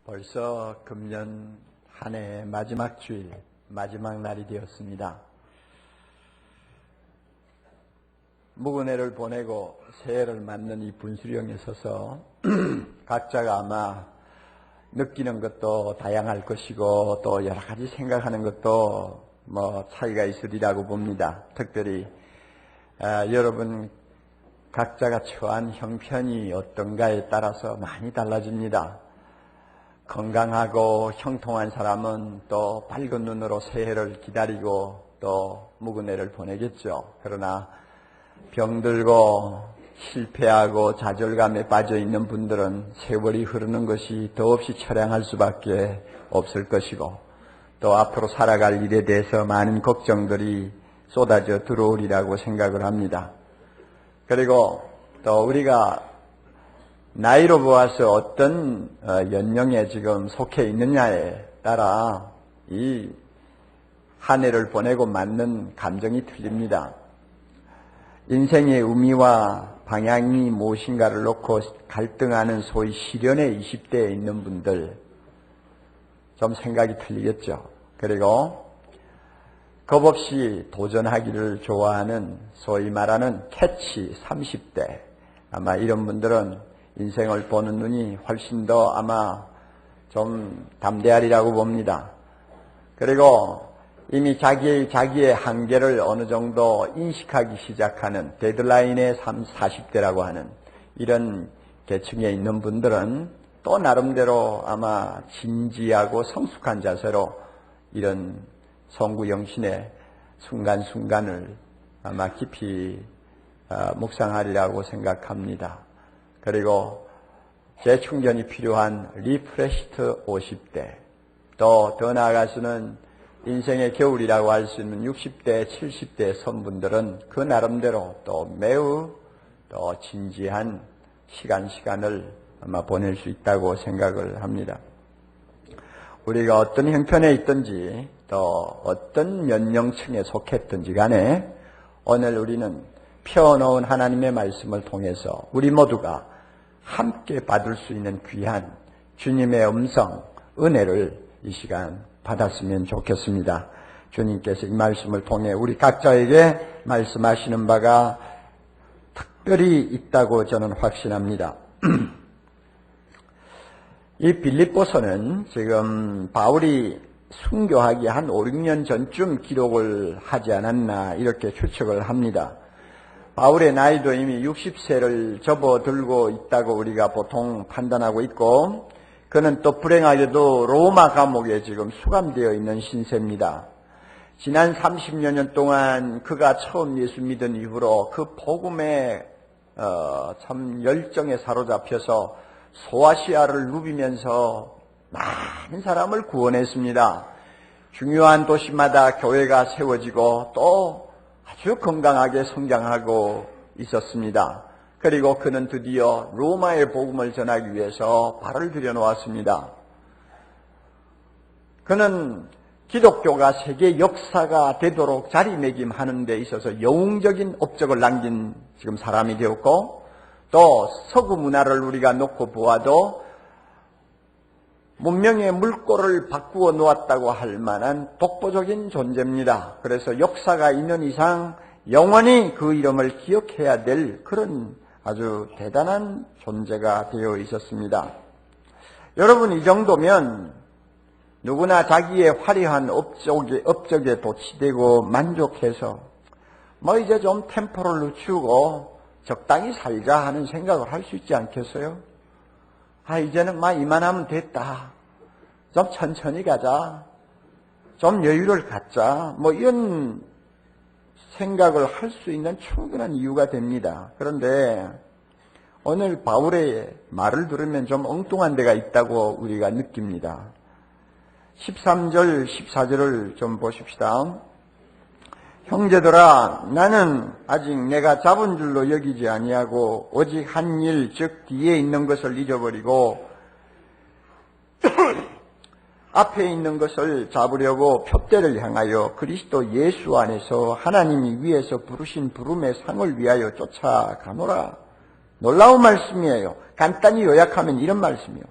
벌써 금년 한 해의 마지막 주일, 마지막 날이 되었습니다. 묵은 해를 보내고 새해를 맞는 이 분수령에 서서 각자가 아마 느끼는 것도 다양할 것이고 또 여러 가지 생각하는 것도 차이가 있으리라고 봅니다. 특별히 여러분 각자가 처한 형편이 어떤가에 따라서 많이 달라집니다. 건강하고 형통한 사람은 또 밝은 눈으로 새해를 기다리고 또 묵은 해를 보내겠죠. 그러나 병들고 실패하고 좌절감에 빠져 있는 분들은 세월이 흐르는 것이 더없이 처량할 수밖에 없을 것이고 또 앞으로 살아갈 일에 대해서 많은 걱정들이 쏟아져 들어오리라고 생각을 합니다. 그리고 또 우리가 나이로 보아서 어떤 연령에 지금 속해 있느냐에 따라 이 한 해를 보내고 맞는 감정이 틀립니다. 인생의 의미와 방향이 무엇인가를 놓고 갈등하는 소위 시련의 20대에 있는 분들 좀 생각이 틀리겠죠. 그리고 겁없이 도전하기를 좋아하는 소위 말하는 캐치 30대 아마 이런 분들은 인생을 보는 눈이 훨씬 더 아마 좀 담대하리라고 봅니다. 그리고 이미 자기의 한계를 어느 정도 인식하기 시작하는 데드라인의 40대라고 하는 이런 계층에 있는 분들은 또 나름대로 아마 진지하고 성숙한 자세로 이런 성구영신의 순간순간을 아마 깊이 묵상하리라고 생각합니다. 그리고 재충전이 필요한 리프레시트 50대 또 더 나아가서는 인생의 겨울이라고 할 수 있는 60대, 70대 선분들은 그 나름대로 또 매우 또 진지한 시간을 아마 보낼 수 있다고 생각을 합니다. 우리가 어떤 형편에 있든지 또 어떤 연령층에 속했든지 간에 오늘 우리는 펴놓은 하나님의 말씀을 통해서 우리 모두가 함께 받을 수 있는 귀한 주님의 음성, 은혜를 이 시간 받았으면 좋겠습니다. 주님께서 이 말씀을 통해 우리 각자에게 말씀하시는 바가 특별히 있다고 저는 확신합니다. 이 빌립보서는 지금 바울이 순교하기 한 5, 6년 전쯤 기록을 하지 않았나 이렇게 추측을 합니다. 바울의 나이도 이미 60세를 접어들고 있다고 우리가 보통 판단하고 있고 그는 또 불행하게도 로마 감옥에 지금 수감되어 있는 신세입니다. 지난 30여 년 동안 그가 처음 예수 믿은 이후로 그 복음에 참 열정에 사로잡혀서 소아시아를 누비면서 많은 사람을 구원했습니다. 중요한 도시마다 교회가 세워지고 또 아주 건강하게 성장하고 있었습니다. 그리고 그는 드디어 로마의 복음을 전하기 위해서 발을 들여놓았습니다. 그는 기독교가 세계 역사가 되도록 자리매김하는 데 있어서 영웅적인 업적을 남긴 지금 사람이 되었고 또 서구 문화를 우리가 놓고 보아도 문명의 물꼬를 바꾸어 놓았다고 할 만한 독보적인 존재입니다. 그래서 역사가 있는 이상 영원히 그 이름을 기억해야 될 그런 아주 대단한 존재가 되어 있었습니다. 여러분 이 정도면 누구나 자기의 화려한 업적에 도취되고 만족해서 이제 좀 템포를 늦추고 적당히 살자 하는 생각을 할 수 있지 않겠어요? 이제는 이만하면 됐다. 좀 천천히 가자. 좀 여유를 갖자. 이런 생각을 할 수 있는 충분한 이유가 됩니다. 그런데 오늘 바울의 말을 들으면 좀 엉뚱한 데가 있다고 우리가 느낍니다. 13절, 14절을 좀 보십시다. 형제들아 나는 아직 내가 잡은 줄로 여기지 아니하고 오직 한 일 즉 뒤에 있는 것을 잊어버리고 앞에 있는 것을 잡으려고 표대를 향하여 그리스도 예수 안에서 하나님이 위에서 부르신 부름의 상을 위하여 쫓아가노라. 놀라운 말씀이에요. 간단히 요약하면 이런 말씀이에요.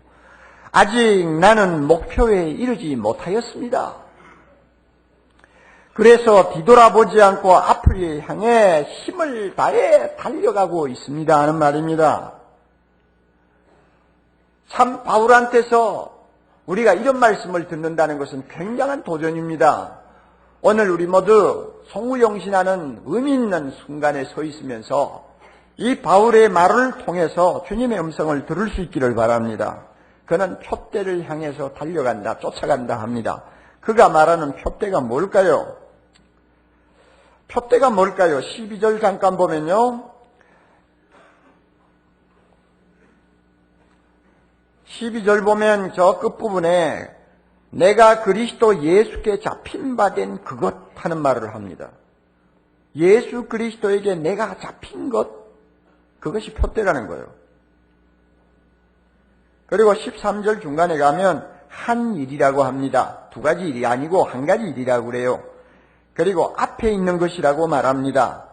아직 나는 목표에 이르지 못하였습니다. 그래서 뒤돌아보지 않고 앞을 향해 힘을 다해 달려가고 있습니다 하는 말입니다. 참 바울한테서 우리가 이런 말씀을 듣는다는 것은 굉장한 도전입니다. 오늘 우리 모두 송우영신하는 의미 있는 순간에 서 있으면서 이 바울의 말을 통해서 주님의 음성을 들을 수 있기를 바랍니다. 그는 표대를 향해서 달려간다, 쫓아간다 합니다. 그가 말하는 표대가 뭘까요? 표대가 뭘까요? 12절 잠깐 보면요. 12절 보면 저 끝부분에 내가 그리스도 예수께 잡힌 바 된 그것 하는 말을 합니다. 예수 그리스도에게 내가 잡힌 것, 그것이 표대라는 거예요. 그리고 13절 중간에 가면 한 일이라고 합니다. 두 가지 일이 아니고 한 가지 일이라고 그래요. 그리고 앞에 있는 것이라고 말합니다.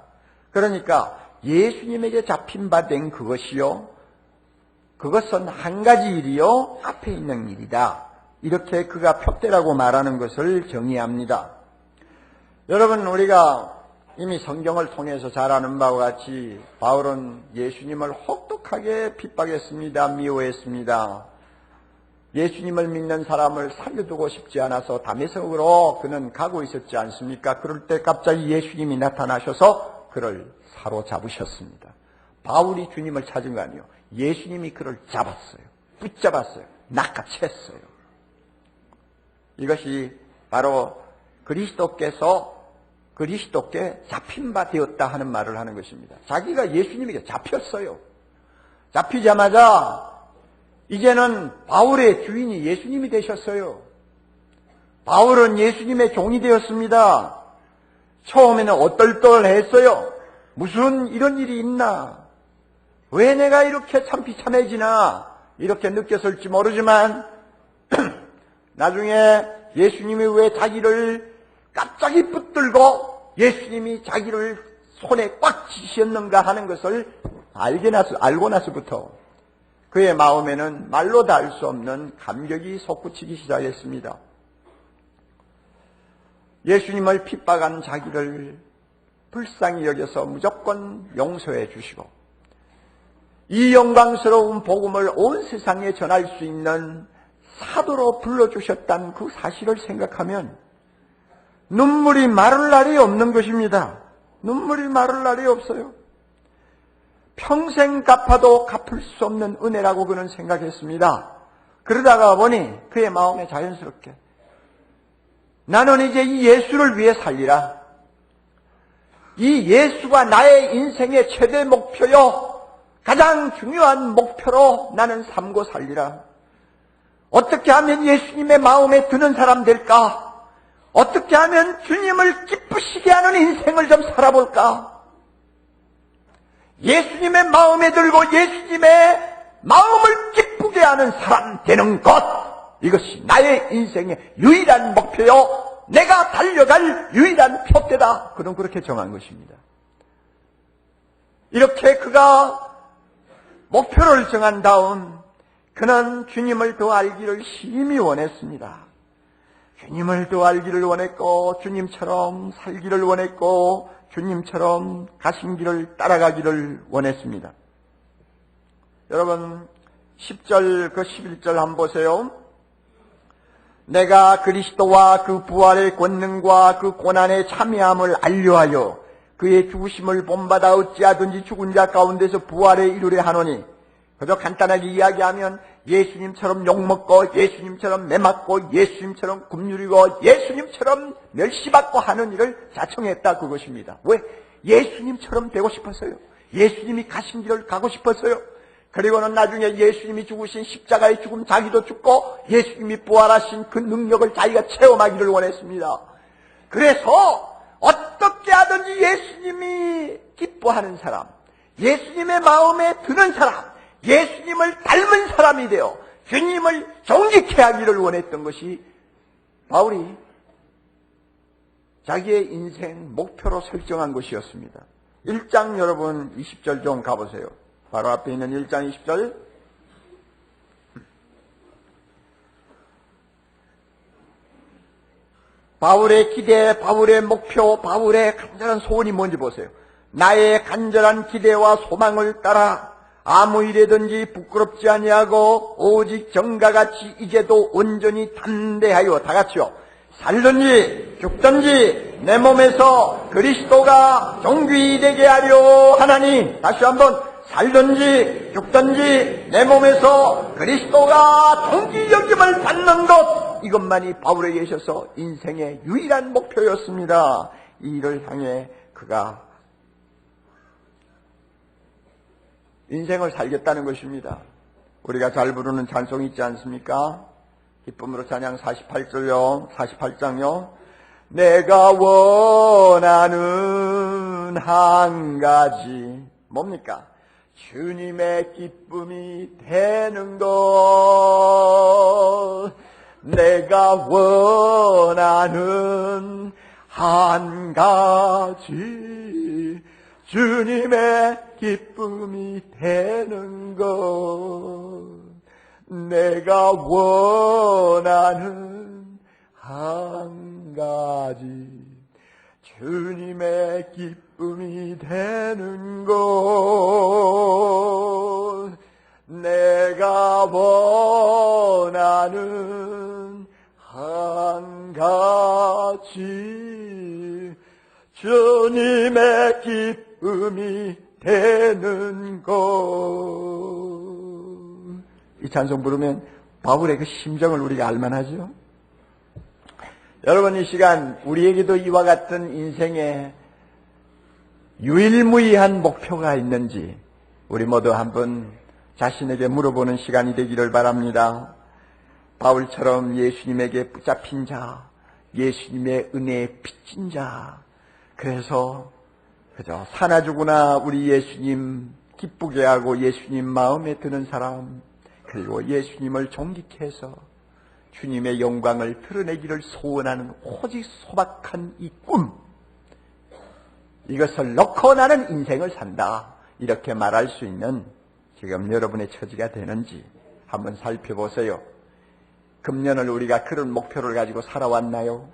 그러니까 예수님에게 잡힌 바 된 그것이요, 그것은 한 가지 일이요, 앞에 있는 일이다. 이렇게 그가 표대라고 말하는 것을 정의합니다. 여러분, 우리가 이미 성경을 통해서 잘 아는 바와 같이 바울은 예수님을 혹독하게 핍박했습니다. 미워했습니다. 예수님을 믿는 사람을 살려두고 싶지 않아서 다메섹으로 그는 가고 있었지 않습니까? 그럴 때 갑자기 예수님이 나타나셔서 그를 사로잡으셨습니다. 바울이 주님을 찾은 거 아니에요. 예수님이 그를 잡았어요. 붙잡았어요. 낚아챘어요. 이것이 바로 그리스도께 잡힌 바 되었다 하는 말을 하는 것입니다. 자기가 예수님에게 잡혔어요. 잡히자마자 이제는 바울의 주인이 예수님이 되셨어요. 바울은 예수님의 종이 되었습니다. 처음에는 어떨떨했어요. 무슨 이런 일이 있나? 왜 내가 이렇게 참비참해지나? 이렇게 느꼈을지 모르지만 나중에 예수님이 왜 자기를 갑자기 붙들고 예수님이 자기를 손에 꽉 쥐셨는가 하는 것을 알고 나서부터 그의 마음에는 말로 다 알 수 없는 감격이 솟구치기 시작했습니다. 예수님을 핍박한 자기를 불쌍히 여겨서 무조건 용서해 주시고 이 영광스러운 복음을 온 세상에 전할 수 있는 사도로 불러주셨다는 그 사실을 생각하면 눈물이 마를 날이 없는 것입니다. 눈물이 마를 날이 없어요. 평생 갚아도 갚을 수 없는 은혜라고 그는 생각했습니다. 그러다가 보니 그의 마음에 자연스럽게 나는 이제 이 예수를 위해 살리라. 이 예수가 나의 인생의 최대 목표요, 가장 중요한 목표로 나는 삼고 살리라. 어떻게 하면 예수님의 마음에 드는 사람 될까? 어떻게 하면 주님을 기쁘시게 하는 인생을 좀 살아볼까? 예수님의 마음에 들고 예수님의 마음을 기쁘게 하는 사람 되는 것, 이것이 나의 인생의 유일한 목표요, 내가 달려갈 유일한 표대다. 그는 그렇게 정한 것입니다. 이렇게 그가 목표를 정한 다음 그는 주님을 더 알기를 심히 원했습니다. 주님을 더 알기를 원했고 주님처럼 살기를 원했고 주님처럼 가신 길을 따라가기를 원했습니다. 여러분 10절 그 11절 한번 보세요. 내가 그리스도와 그 부활의 권능과 그 고난의 참여함을 알려하여 그의 죽으심을 본받아 어찌하든지 죽은 자 가운데서 부활에 이르려 하노니, 그저 간단하게 이야기하면 예수님처럼 욕먹고 예수님처럼 매맞고 예수님처럼 굶주리고 예수님처럼 멸시받고 하는 일을 자청했다, 그것입니다. 왜? 예수님처럼 되고 싶었어요. 예수님이 가신 길을 가고 싶었어요. 그리고는 나중에 예수님이 죽으신 십자가의 죽음 자기도 죽고 예수님이 부활하신 그 능력을 자기가 체험하기를 원했습니다. 그래서 어떻게 하든지 예수님이 기뻐하는 사람, 예수님의 마음에 드는 사람, 예수님을 닮은 사람이 되어 주님을 정직해 하기를 원했던 것이 바울이 자기의 인생 목표로 설정한 것이었습니다. 1장 여러분 20절 좀 가보세요. 바로 앞에 있는 1장 20절. 바울의 기대, 바울의 목표, 바울의 간절한 소원이 뭔지 보세요. 나의 간절한 기대와 소망을 따라 아무 일에든지 부끄럽지 아니하고 오직 정과 같이 이제도 온전히 담대하여, 다 같이요, 살든지 죽든지 내 몸에서 그리스도가 존귀 되게 하려 하나니. 다시 한번, 살든지 죽든지 내 몸에서 그리스도가 존귀 여김을 받는 것, 이것만이 바울에게 있어서 인생의 유일한 목표였습니다. 이 일을 향해 그가 인생을 살겠다는 것입니다. 우리가 잘 부르는 찬송이 있지 않습니까? 기쁨으로 찬양 48절요, 48장요. 내가 원하는 한 가지, 뭡니까? 주님의 기쁨이 되는 것. 내가 원하는 한 가지, 주님의 기쁨이 되는 것. 내가 원하는 한 가지, 주님의 기쁨이 되는 것. 내가 원하는 한 가지, 주님의 기쁨이 되는 것. 이 찬송 부르면 바울의 그 심정을 우리가 알만하죠. 여러분, 이 시간 우리에게도 이와 같은 인생의 유일무이한 목표가 있는지 우리 모두 한번 자신에게 물어보는 시간이 되기를 바랍니다. 바울처럼 예수님에게 붙잡힌 자, 예수님의 은혜에 빚진 자, 그래서 그저 사나 죽으나 우리 예수님 기쁘게 하고 예수님 마음에 드는 사람, 그리고 예수님을 존귀케 해서 주님의 영광을 드러내기를 소원하는 오직 소박한 이 꿈, 이것을 놓고 나는 인생을 산다, 이렇게 말할 수 있는 지금 여러분의 처지가 되는지 한번 살펴보세요. 금년을 우리가 그런 목표를 가지고 살아왔나요?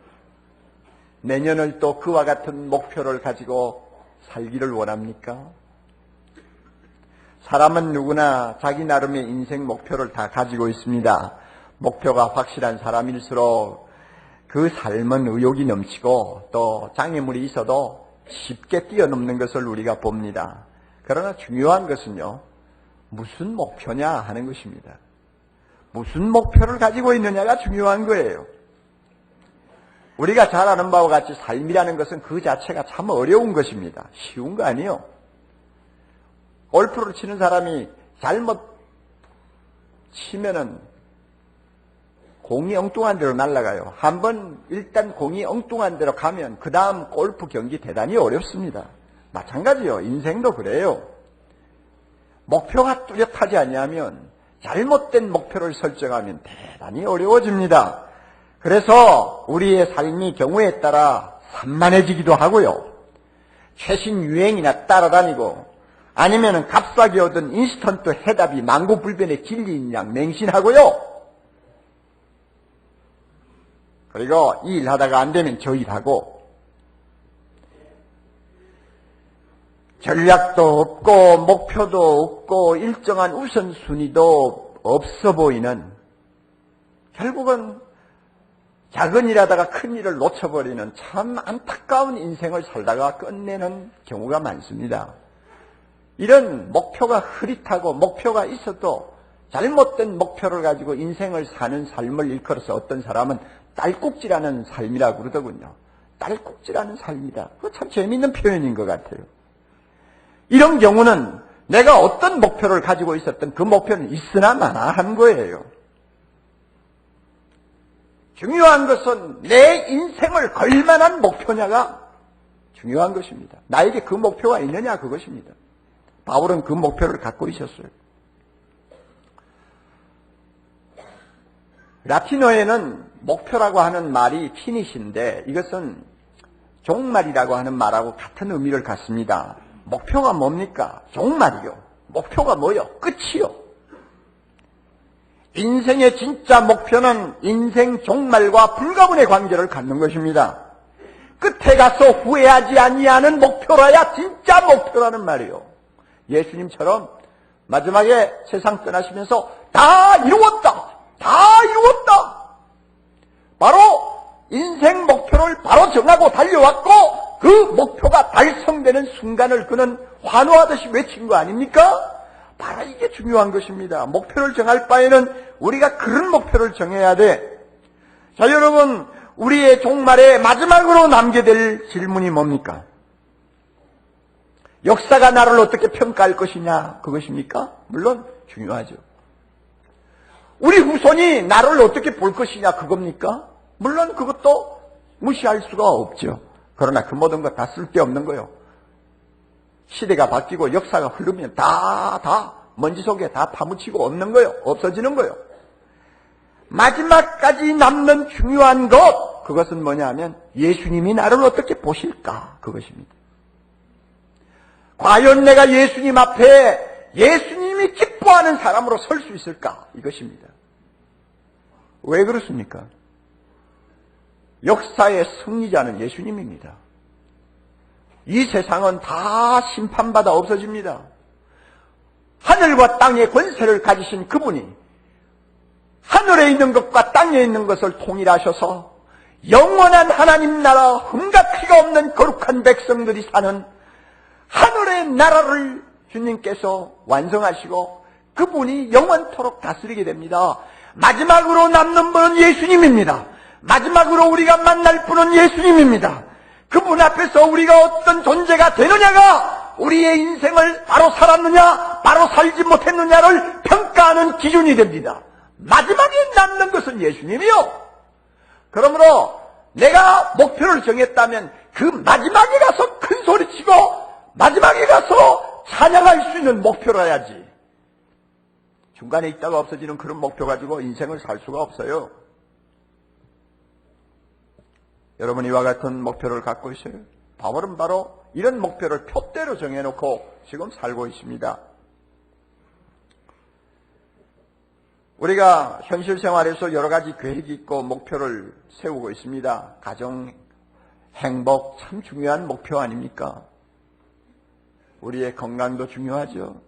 내년을 또 그와 같은 목표를 가지고 살기를 원합니까? 사람은 누구나 자기 나름의 인생 목표를 다 가지고 있습니다. 목표가 확실한 사람일수록 그 삶은 의욕이 넘치고 또 장애물이 있어도 쉽게 뛰어넘는 것을 우리가 봅니다. 그러나 중요한 것은요, 무슨 목표냐 하는 것입니다. 무슨 목표를 가지고 있느냐가 중요한 거예요. 우리가 잘 아는 바와 같이 삶이라는 것은 그 자체가 참 어려운 것입니다. 쉬운 거 아니에요. 골프를 치는 사람이 잘못 치면은 공이 엉뚱한 데로 날아가요. 한번 일단 공이 엉뚱한 데로 가면 그 다음 골프 경기 대단히 어렵습니다. 마찬가지요. 인생도 그래요. 목표가 뚜렷하지 아니하면, 잘못된 목표를 설정하면 대단히 어려워집니다. 그래서 우리의 삶이 경우에 따라 산만해지기도 하고요. 최신 유행이나 따라다니고, 아니면은 값싸게 얻은 인스턴트 해답이 만고불변의 진리인 양 맹신하고요. 그리고 이 일하다가 안 되면 저 일하고, 전략도 없고 목표도 없고 일정한 우선순위도 없어 보이는, 결국은 작은 일하다가 큰 일을 놓쳐버리는 참 안타까운 인생을 살다가 끝내는 경우가 많습니다. 이런 목표가 흐릿하고 목표가 있어도 잘못된 목표를 가지고 인생을 사는 삶을 일컬어서 어떤 사람은 딸꾹질하는 삶이라고 그러더군요. 딸꾹질하는 삶이다. 그거 참 재미있는 표현인 것 같아요. 이런 경우는 내가 어떤 목표를 가지고 있었던 그 목표는 있으나 마나 한 거예요. 중요한 것은 내 인생을 걸만한 목표냐가 중요한 것입니다. 나에게 그 목표가 있느냐, 그것입니다. 바울은 그 목표를 갖고 있었어요. 라틴어에는 목표라고 하는 말이 피니시인데 이것은 종말이라고 하는 말하고 같은 의미를 갖습니다. 목표가 뭡니까? 종말이요. 목표가 뭐요? 끝이요. 인생의 진짜 목표는 인생 종말과 불가분의 관계를 갖는 것입니다. 끝에 가서 후회하지 아니하는 목표라야 진짜 목표라는 말이요. 예수님처럼 마지막에 세상 떠나시면서 다 이루었다. 다 이루었다. 바로 인생 목표를 바로 정하고 달려왔고 그 목표가 달성되는 순간을 그는 환호하듯이 외친 거 아닙니까? 바로 이게 중요한 것입니다. 목표를 정할 바에는 우리가 그런 목표를 정해야 돼. 자, 여러분, 우리의 종말에 마지막으로 남게 될 질문이 뭡니까? 역사가 나를 어떻게 평가할 것이냐, 그것입니까? 물론 중요하죠. 우리 후손이 나를 어떻게 볼 것이냐, 그겁니까? 물론 그것도 무시할 수가 없죠. 그러나 그 모든 것 다 쓸데없는 거예요. 시대가 바뀌고 역사가 흐르면 다 먼지 속에 다 파묻히고 없는 거예요. 없어지는 거예요. 마지막까지 남는 중요한 것, 그것은 뭐냐 하면 예수님이 나를 어떻게 보실까, 그것입니다. 과연 내가 예수님 앞에 예수님이 기뻐하는 사람으로 설 수 있을까, 이것입니다. 왜 그렇습니까? 역사의 승리자는 예수님입니다. 이 세상은 다 심판받아 없어집니다. 하늘과 땅의 권세를 가지신 그분이 하늘에 있는 것과 땅에 있는 것을 통일하셔서 영원한 하나님 나라, 흠과 티가 없는 거룩한 백성들이 사는 하늘의 나라를 주님께서 완성하시고 그분이 영원토록 다스리게 됩니다. 마지막으로 남는 분은 예수님입니다. 마지막으로 우리가 만날 분은 예수님입니다. 그분 앞에서 우리가 어떤 존재가 되느냐가 우리의 인생을 바로 살았느냐, 바로 살지 못했느냐를 평가하는 기준이 됩니다. 마지막에 남는 것은 예수님이요. 그러므로 내가 목표를 정했다면 그 마지막에 가서 큰 소리치고 마지막에 가서 찬양할 수 있는 목표라야지. 중간에 있다가 없어지는 그런 목표 가지고 인생을 살 수가 없어요. 여러분 이와 같은 목표를 갖고 있어요. 바울은 바로 이런 목표를 표대로 정해놓고 지금 살고 있습니다. 우리가 현실 생활에서 여러 가지 계획이 있고 목표를 세우고 있습니다. 가정, 행복 참 중요한 목표 아닙니까? 우리의 건강도 중요하죠.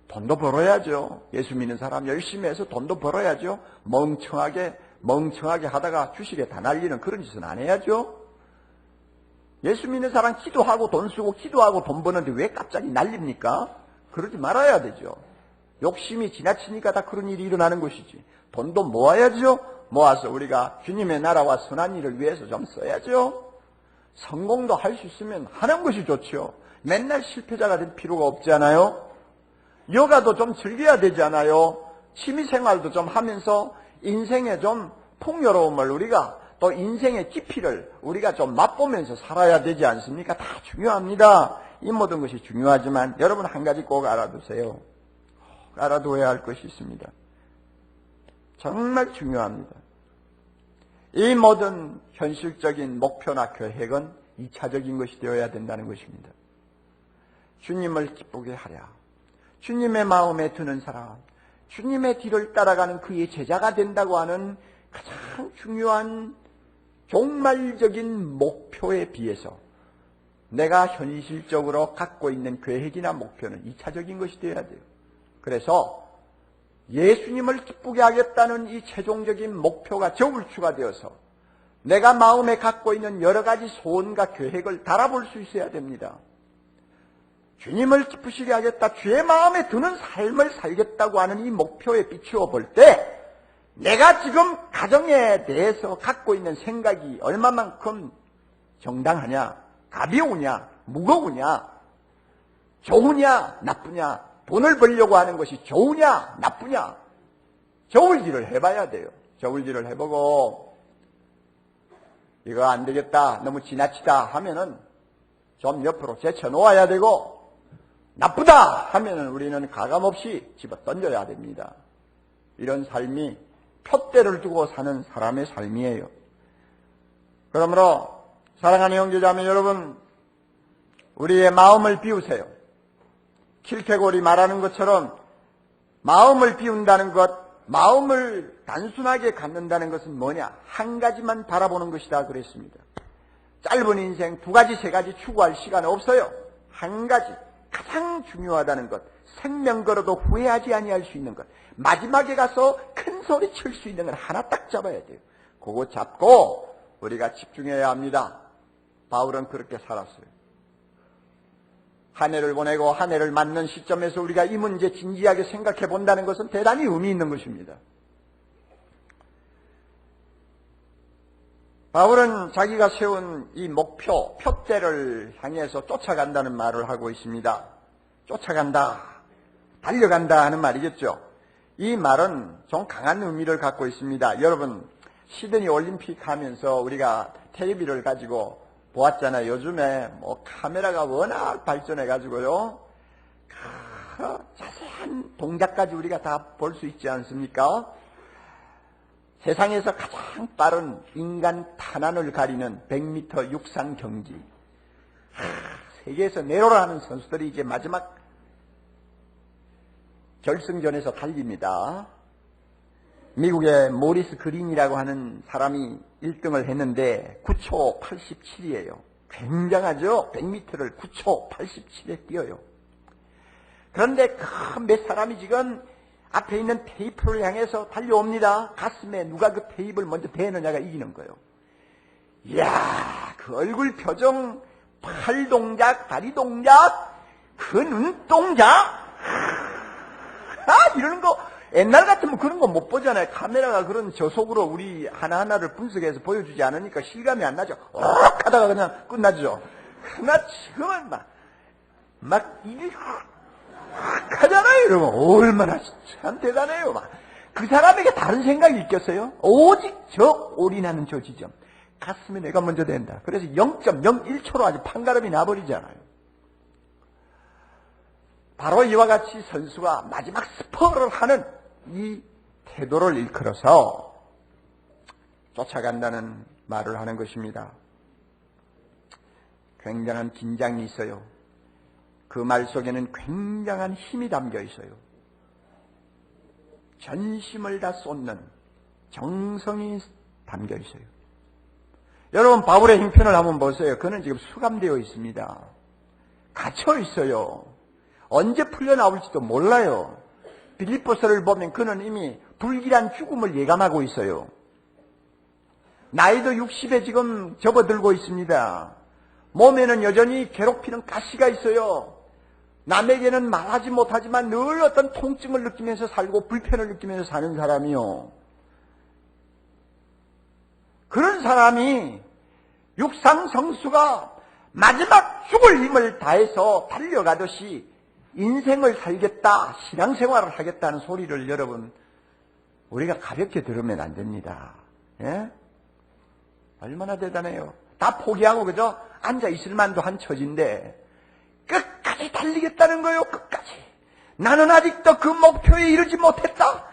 돈도 벌어야죠. 예수 믿는 사람 열심히 해서 돈도 벌어야죠. 멍청하게 하다가 주식에 다 날리는 그런 짓은 안 해야죠. 예수 믿는 사람 기도하고 돈 쓰고 기도하고 돈 버는데 왜 갑자기 날립니까? 그러지 말아야 되죠. 욕심이 지나치니까 다 그런 일이 일어나는 것이지. 돈도 모아야죠. 모아서 우리가 주님의 나라와 선한 일을 위해서 좀 써야죠. 성공도 할 수 있으면 하는 것이 좋죠. 맨날 실패자가 될 필요가 없잖아요. 여가도 좀 즐겨야 되잖아요. 취미생활도 좀 하면서 인생의 좀 풍요로움을 우리가 또 인생의 깊이를 우리가 좀 맛보면서 살아야 되지 않습니까? 다 중요합니다. 이 모든 것이 중요하지만 여러분 한 가지 꼭 알아두세요. 알아두어야 할 것이 있습니다. 정말 중요합니다. 이 모든 현실적인 목표나 계획은 2차적인 것이 되어야 된다는 것입니다. 주님을 기쁘게 하랴. 주님의 마음에 드는 사람, 주님의 뒤를 따라가는 그의 제자가 된다고 하는 가장 중요한 종말적인 목표에 비해서 내가 현실적으로 갖고 있는 계획이나 목표는 2차적인 것이 되어야 돼요. 그래서 예수님을 기쁘게 하겠다는 이 최종적인 목표가 저울추가 되어서 내가 마음에 갖고 있는 여러 가지 소원과 계획을 달아볼 수 있어야 됩니다. 주님을 기쁘시게 하겠다, 주의 마음에 드는 삶을 살겠다고 하는 이 목표에 비추어 볼 때 내가 지금 가정에 대해서 갖고 있는 생각이 얼마만큼 정당하냐, 가벼우냐, 무거우냐, 좋으냐, 나쁘냐, 돈을 벌려고 하는 것이 좋으냐, 나쁘냐, 저울질을 해봐야 돼요. 저울질을 해보고 이거 안 되겠다, 너무 지나치다 하면은 좀 옆으로 제쳐놓아야 되고 나쁘다 하면은 우리는 가감없이 집어 던져야 됩니다. 이런 삶이 표대를 두고 사는 사람의 삶이에요. 그러므로 사랑하는 형제자매 여러분, 우리의 마음을 비우세요. 킬케골이 말하는 것처럼 마음을 비운다는 것, 마음을 단순하게 갖는다는 것은 뭐냐? 한 가지만 바라보는 것이다 그랬습니다. 짧은 인생 2가지, 3가지 추구할 시간 없어요. 한 가지, 가장 중요하다는 것, 생명 걸어도 후회하지 아니할 수 있는 것, 마지막에 가서 큰 소리 칠 수 있는 건 하나 딱 잡아야 돼요. 그거 잡고 우리가 집중해야 합니다. 바울은 그렇게 살았어요. 한 해를 보내고 한 해를 맞는 시점에서 우리가 이 문제 진지하게 생각해 본다는 것은 대단히 의미 있는 것입니다. 바울은 자기가 세운 이 목표, 표대를 향해서 쫓아간다는 말을 하고 있습니다. 쫓아간다, 달려간다 하는 말이겠죠. 이 말은 좀 강한 의미를 갖고 있습니다. 여러분, 시드니 올림픽 하면서 우리가 텔레비를 가지고 보았잖아요. 요즘에 카메라가 워낙 발전해가지고요. 자세한 동작까지 우리가 다 볼 수 있지 않습니까? 세상에서 가장 빠른 인간 탄환을 가리는 100m 육상 경기. 세계에서 내로라는 선수들이 이제 마지막 결승전에서 달립니다. 미국의 모리스 그린이라고 하는 사람이 1등을 했는데 9초 87이에요. 굉장하죠? 100m를 9초 87에 뛰어요. 그런데 그 몇 사람이 지금 앞에 있는 테이프를 향해서 달려옵니다. 가슴에 누가 그 테이프를 먼저 대느냐가 이기는 거예요. 이야, 그 얼굴 표정, 팔 동작, 다리 동작, 그 눈 동작, 이러는 거 옛날 같으면 그런 거 못 보잖아요. 카메라가 그런 저속으로 우리 하나하나를 분석해서 보여주지 않으니까 실감이 안 나죠. 하다가 그냥 끝나죠. 그러나 지금은 막 이게 하잖아요. 이러면 얼마나 참 대단해요. 그 사람에게 다른 생각이 있겠어요? 오직 저 올인하는 저 지점, 가슴에 내가 먼저 된다. 그래서 0.01초로 아주 판가름이 나버리잖아요. 바로 이와 같이 선수가 마지막 스퍼를 하는 이 태도를 일컬어서 쫓아간다는 말을 하는 것입니다. 굉장한 긴장이 있어요. 그 말 속에는 굉장한 힘이 담겨 있어요. 전심을 다 쏟는 정성이 담겨 있어요. 여러분, 바울의 형편을 한번 보세요. 그는 지금 수감되어 있습니다. 갇혀 있어요. 언제 풀려나올지도 몰라요. 빌립보서를 보면 그는 이미 불길한 죽음을 예감하고 있어요. 나이도 60에 지금 접어들고 있습니다. 몸에는 여전히 괴롭히는 가시가 있어요. 남에게는 말하지 못하지만 늘 어떤 통증을 느끼면서 살고 불편을 느끼면서 사는 사람이요. 그런 사람이 육상 선수가 마지막 죽을 힘을 다해서 달려가듯이 인생을 살겠다, 신앙생활을 하겠다는 소리를 여러분, 우리가 가볍게 들으면 안 됩니다. 예? 얼마나 대단해요. 다 포기하고 그저 앉아 있을 만도 한 처지인데 끝까지 달리겠다는 거예요. 끝까지. 나는 아직도 그 목표에 이르지 못했다.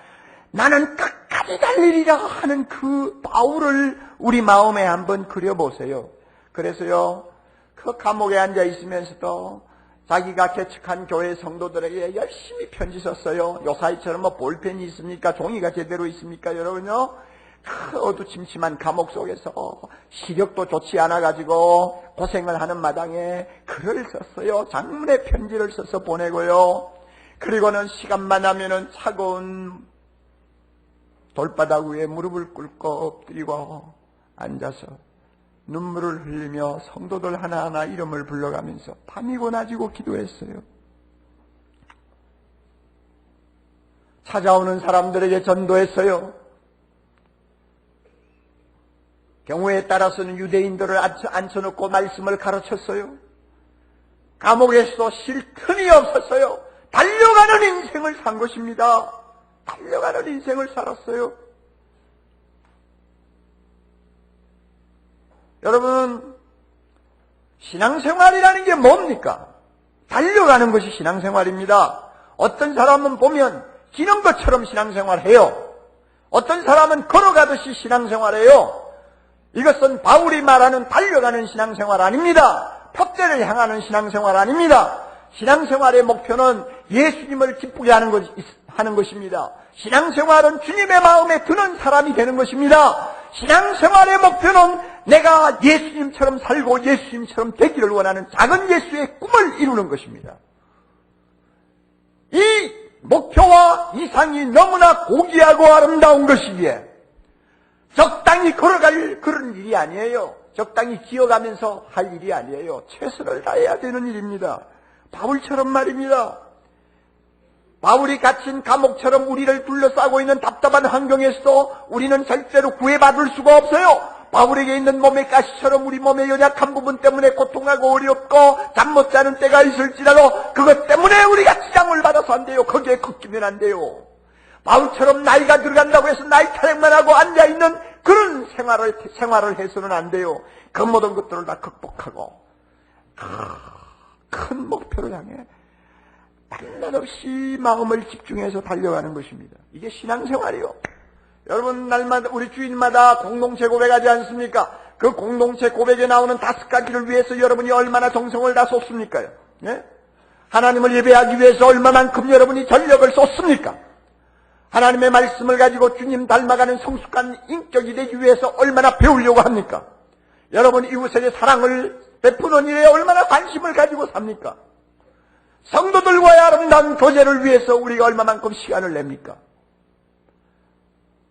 나는 끝까지 달리리라 하는 그 바울을 우리 마음에 한번 그려보세요. 그래서요, 그 감옥에 앉아 있으면서도 자기가 개척한 교회 성도들에게 열심히 편지 썼어요. 요사이처럼 볼펜이 있습니까? 종이가 제대로 있습니까? 여러분요, 그 어두침침한 감옥 속에서 시력도 좋지 않아가지고 고생을 하는 마당에 글을 썼어요. 장문의 편지를 써서 보내고요. 그리고는 시간만 하면은 차가운 돌바닥 위에 무릎을 꿇고 엎드리고 앉아서 눈물을 흘리며 성도들 하나하나 이름을 불러가면서 밤이고 낮이고 기도했어요. 찾아오는 사람들에게 전도했어요. 경우에 따라서는 유대인들을 앉혀놓고 말씀을 가르쳤어요. 감옥에서도 쉴 틈이 없었어요. 달려가는 인생을 산 것입니다. 달려가는 인생을 살았어요. 여러분, 신앙생활이라는 게 뭡니까? 달려가는 것이 신앙생활입니다. 어떤 사람은 보면 기는 것처럼 신앙생활해요. 어떤 사람은 걸어가듯이 신앙생활해요. 이것은 바울이 말하는 달려가는 신앙생활 아닙니다. 표대를 향하는 신앙생활 아닙니다. 신앙생활의 목표는 예수님을 기쁘게 하는 하는 것입니다. 신앙생활은 주님의 마음에 드는 사람이 되는 것입니다. 신앙생활의 목표는 내가 예수님처럼 살고 예수님처럼 되기를 원하는 작은 예수의 꿈을 이루는 것입니다. 이 목표와 이상이 너무나 고귀하고 아름다운 것이기에 적당히 걸어갈 그런 일이 아니에요. 적당히 기어가면서 할 일이 아니에요. 최선을 다해야 되는 일입니다. 바울처럼 말입니다. 바울이 갇힌 감옥처럼 우리를 둘러싸고 있는 답답한 환경에서도 우리는 절대로 구해받을 수가 없어요. 바울에게 있는 몸의 가시처럼 우리 몸의 연약한 부분 때문에 고통하고 어렵고 잠 못 자는 때가 있을지라도 그것 때문에 우리가 지장을 받아서 안 돼요. 거기에 꺾이면 안 돼요. 바울처럼 나이가 들어간다고 해서 나이 타령만 하고 앉아있는 그런 생활을 해서는 안 돼요. 그 모든 것들을 다 극복하고 큰 목표를 향해 날만 없이 마음을 집중해서 달려가는 것입니다. 이게 신앙생활이요. 여러분 날마다 우리 주일마다 공동체 고백하지 않습니까? 그 공동체 고백에 나오는 5가지를 위해서 여러분이 얼마나 정성을 다 쏟습니까요? 예? 하나님을 예배하기 위해서 얼마만큼 여러분이 전력을 쏟습니까? 하나님의 말씀을 가지고 주님 닮아가는 성숙한 인격이 되기 위해서 얼마나 배우려고 합니까? 여러분 이웃에게 사랑을 베푸는 일에 얼마나 관심을 가지고 삽니까? 성도들과의 아름다운 교제를 위해서 우리가 얼마만큼 시간을 냅니까?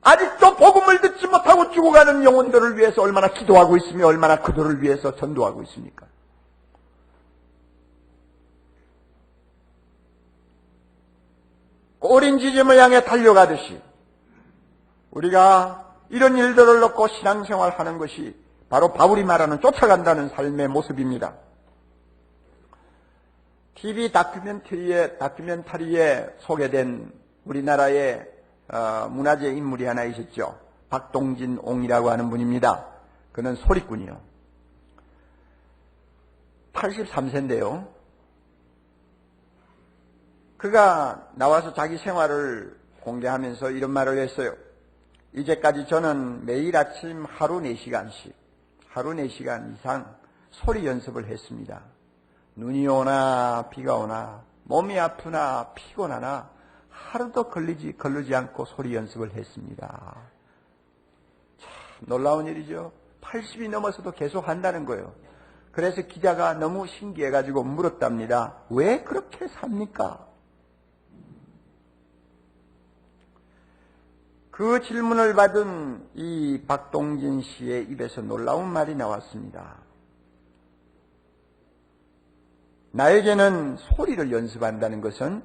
아직도 복음을 듣지 못하고 죽어가는 영혼들을 위해서 얼마나 기도하고 있으며 얼마나 그들을 위해서 전도하고 있습니까? 꼬린 지점을 향해 달려가듯이 우리가 이런 일들을 넣고 신앙생활하는 것이 바로 바울이 말하는 쫓아간다는 삶의 모습입니다. TV 다큐멘터리에 소개된 우리나라의 문화재 인물이 하나 있었죠. 박동진 옹이라고 하는 분입니다. 그는 소리꾼이요. 83세인데요. 그가 나와서 자기 생활을 공개하면서 이런 말을 했어요. 이제까지 저는 매일 아침 하루 4시간 이상 소리 연습을 했습니다. 눈이 오나 비가 오나 몸이 아프나 피곤하나 하루도 걸르지 않고 소리 연습을 했습니다. 참 놀라운 일이죠. 80이 넘어서도 계속 한다는 거예요. 그래서 기자가 너무 신기해가지고 물었답니다. 왜 그렇게 삽니까? 그 질문을 받은 이 박동진 씨의 입에서 놀라운 말이 나왔습니다. 나에게는 소리를 연습한다는 것은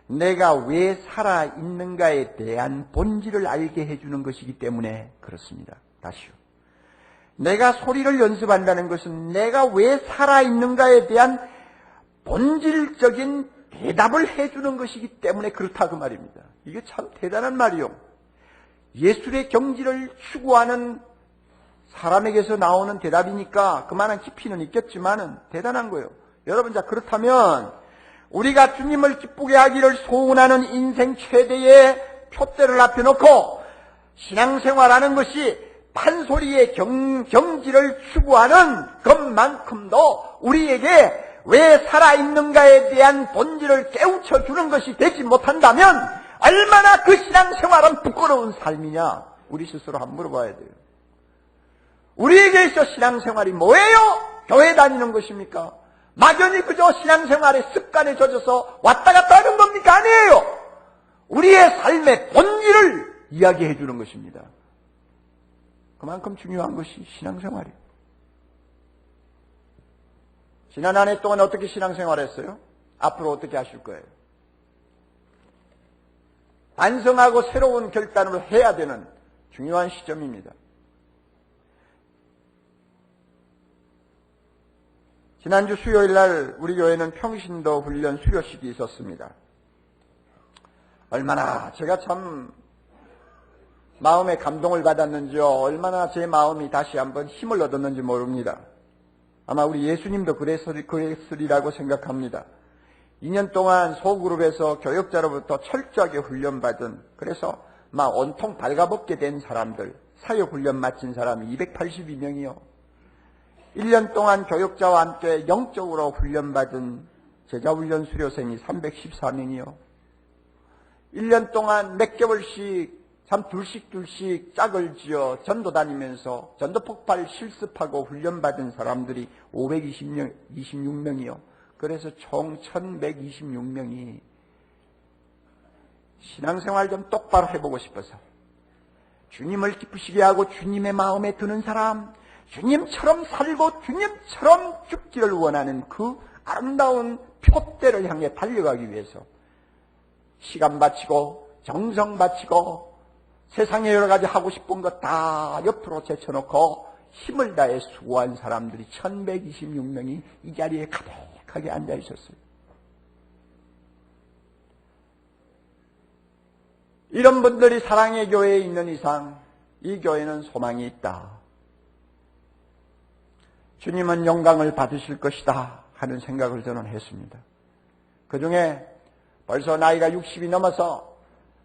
내가 왜 살아있는가에 대한 본질을 알게 해주는 것이기 때문에 그렇습니다. 다시요. 내가 소리를 연습한다는 것은 내가 왜 살아있는가에 대한 본질적인 대답을 해주는 것이기 때문에 그렇다 그 말입니다. 이게 참 대단한 말이요. 예술의 경지를 추구하는 사람에게서 나오는 대답이니까 그만한 깊이는 있겠지만은 대단한 거예요. 여러분, 자 그렇다면 우리가 주님을 기쁘게 하기를 소원하는 인생 최대의 푯대를 앞에 놓고 신앙생활하는 것이 판소리의 경지를 추구하는 것만큼도 우리에게 왜 살아있는가에 대한 본질을 깨우쳐 주는 것이 되지 못한다면 얼마나 그 신앙생활은 부끄러운 삶이냐 우리 스스로 한번 물어봐야 돼요. 우리에게 있어 신앙생활이 뭐예요? 교회 다니는 것입니까? 막연히 그저 신앙생활의 습관에 젖어서 왔다 갔다 하는 겁니까? 아니에요. 우리의 삶의 본질을 이야기해 주는 것입니다. 그만큼 중요한 것이 신앙생활이에요. 지난 한 해 동안 어떻게 신앙생활했어요? 앞으로 어떻게 하실 거예요? 반성하고 새로운 결단을 해야 되는 중요한 시점입니다. 지난주 수요일 날 우리 교회는 평신도 훈련 수료식이 있었습니다. 얼마나 제가 참 마음에 감동을 받았는지요. 얼마나 제 마음이 다시 한번 힘을 얻었는지 모릅니다. 아마 우리 예수님도 그랬으리라고 생각합니다. 2년 동안 소그룹에서 교역자로부터 철저하게 훈련받은, 그래서 막 온통 발가벗게 된 사람들, 사역훈련 마친 사람이 282명이요. 1년 동안 교역자와 함께 영적으로 훈련받은 제자훈련 수료생이 314명이요. 1년 동안 몇 개월씩 참 둘씩 짝을 지어 전도 다니면서 전도 폭발 실습하고 훈련받은 사람들이 526명이요. 그래서 총 1126명이 신앙생활 좀 똑바로 해보고 싶어서 주님을 기쁘시게 하고 주님의 마음에 드는 사람, 주님처럼 살고 주님처럼 죽기를 원하는 그 아름다운 표대를 향해 달려가기 위해서 시간 바치고 정성 바치고 세상에 여러 가지 하고 싶은 것 다 옆으로 제쳐놓고 힘을 다해 수고한 사람들이 1126명이 이 자리에 가득하게 앉아 있었어요. 이런 분들이 사랑의 교회에 있는 이상 이 교회는 소망이 있다. 주님은 영광을 받으실 것이다 하는 생각을 저는 했습니다. 그 중에 벌써 나이가 60이 넘어서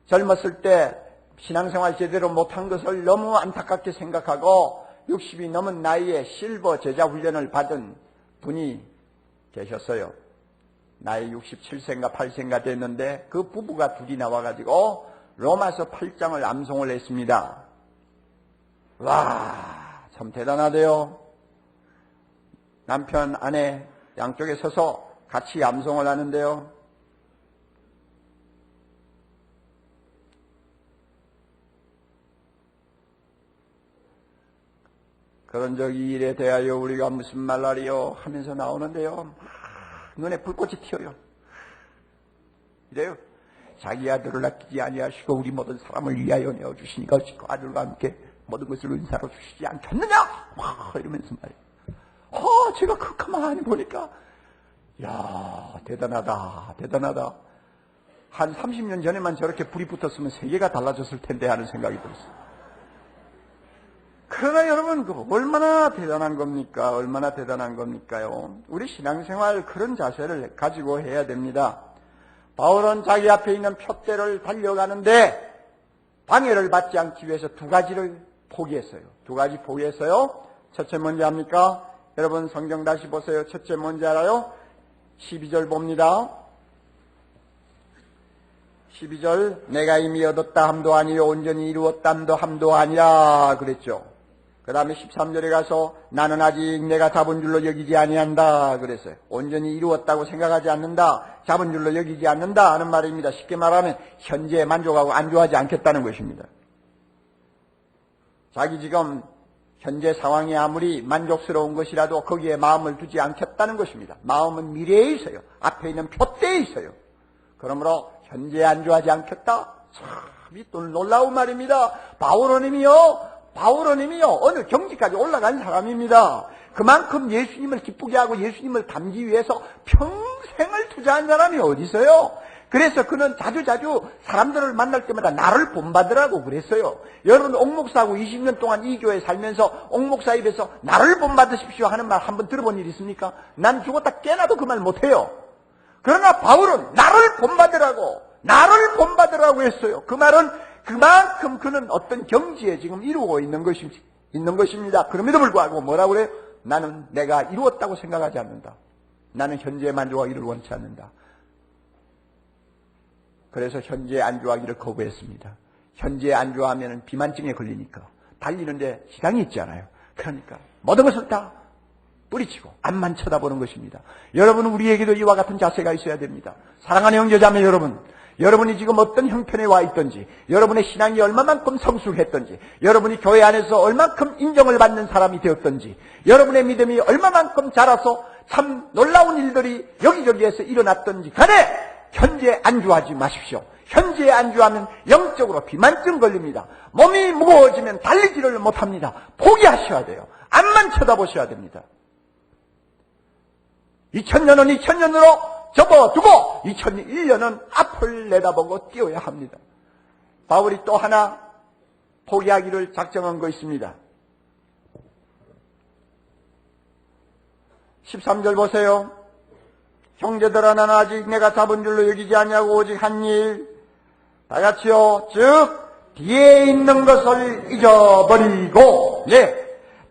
젊었을 때 신앙생활 제대로 못한 것을 너무 안타깝게 생각하고 60이 넘은 나이에 실버 제자 훈련을 받은 분이 계셨어요. 나이 67세인가 8세인가 됐는데 그 부부가 둘이 나와가지고 로마서 8장을 암송을 했습니다. 와, 참 대단하대요. 남편, 아내 양쪽에 서서 같이 암송을 하는데요. 그런 적 이 일에 대하여 우리가 무슨 말하리요 하면서 나오는데요. 눈에 불꽃이 튀어요. 이래요. 자기 아들을 아끼지 아니하시고 우리 모든 사람을 위하여 내어주시니까 그 아들과 함께 모든 것을 은사로 주시지 않겠느냐? 이러면서 말이에요. 제가 그 가만히 보니까 야, 대단하다. 한 30년 전에만 저렇게 불이 붙었으면 세계가 달라졌을 텐데 하는 생각이 들었어요. 그러나 여러분, 얼마나 대단한 겁니까? 얼마나 대단한 겁니까요? 우리 신앙생활 그런 자세를 가지고 해야 됩니다. 바울은 자기 앞에 있는 표대를 달려가는데 방해를 받지 않기 위해서 두 가지를 포기했어요. 첫째 뭔지 압니까? 여러분 성경 다시 보세요. 첫째 뭔지 알아요? 12절 봅니다. 12절 내가 이미 얻었다 함도 아니요 온전히 이루었다 함도 아니라 그랬죠. 그 다음에 13절에 가서 나는 아직 내가 잡은 줄로 여기지 아니한다 그랬어요. 온전히 이루었다고 생각하지 않는다, 잡은 줄로 여기지 않는다 하는 말입니다. 쉽게 말하면 현재에 만족하고 안주하지 않겠다는 것입니다. 자기 지금 현재 상황이 아무리 만족스러운 것이라도 거기에 마음을 두지 않겠다는 것입니다. 마음은 미래에 있어요. 앞에 있는 표대에 있어요. 그러므로 현재에 안주하지 않겠다? 참, 이 또 놀라운 말입니다. 바울원님이요 어느 경지까지 올라간 사람입니다. 그만큼 예수님을 기쁘게 하고 예수님을 닮기 위해서 평생을 투자한 사람이 어디 있어요? 그래서 그는 자주 사람들을 만날 때마다 나를 본받으라고 그랬어요. 여러분 옥목사하고 20년 동안 이 교회에 살면서 옥목사 입에서 나를 본받으십시오 하는 말 한번 들어본 일 있습니까? 난 죽었다 깨나도 그 말 못해요. 그러나 바울은 나를 본받으라고 했어요. 그 말은 그만큼 그는 어떤 경지에 지금 이루고 있는 것입니다. 그럼에도 불구하고 뭐라고 그래요? 나는 내가 이루었다고 생각하지 않는다. 나는 현재에 만족하기를 원치 않는다. 그래서 현재에 안주하기를 거부했습니다. 현재에 안주하면 비만증에 걸리니까 달리는데 시간이 있잖아요. 그러니까 모든 것을 다 뿌리치고 앞만 쳐다보는 것입니다. 여러분은 우리에게도 이와 같은 자세가 있어야 됩니다. 사랑하는 형제자매 여러분, 여러분이 지금 어떤 형편에 와 있든지, 여러분의 신앙이 얼마만큼 성숙했든지, 여러분이 교회 안에서 얼만큼 인정을 받는 사람이 되었든지, 여러분의 믿음이 얼마만큼 자라서 참 놀라운 일들이 여기저기에서 일어났든지 간에 현재에 안주하지 마십시오. 현재에 안주하면 영적으로 비만증 걸립니다. 몸이 무거워지면 달리지를 못합니다. 포기하셔야 돼요. 앞만 쳐다보셔야 됩니다. 2000년은 2000년으로 접어두고 2001년은 앞을 내다보고 뛰어야 합니다. 바울이 또 하나 포기하기를 작정한 거 있습니다. 13절 보세요. 형제들아 나는 아직 내가 잡은 줄로 여기지 아니하고 오직 한 일 다 같이요. 즉 뒤에 있는 것을 잊어버리고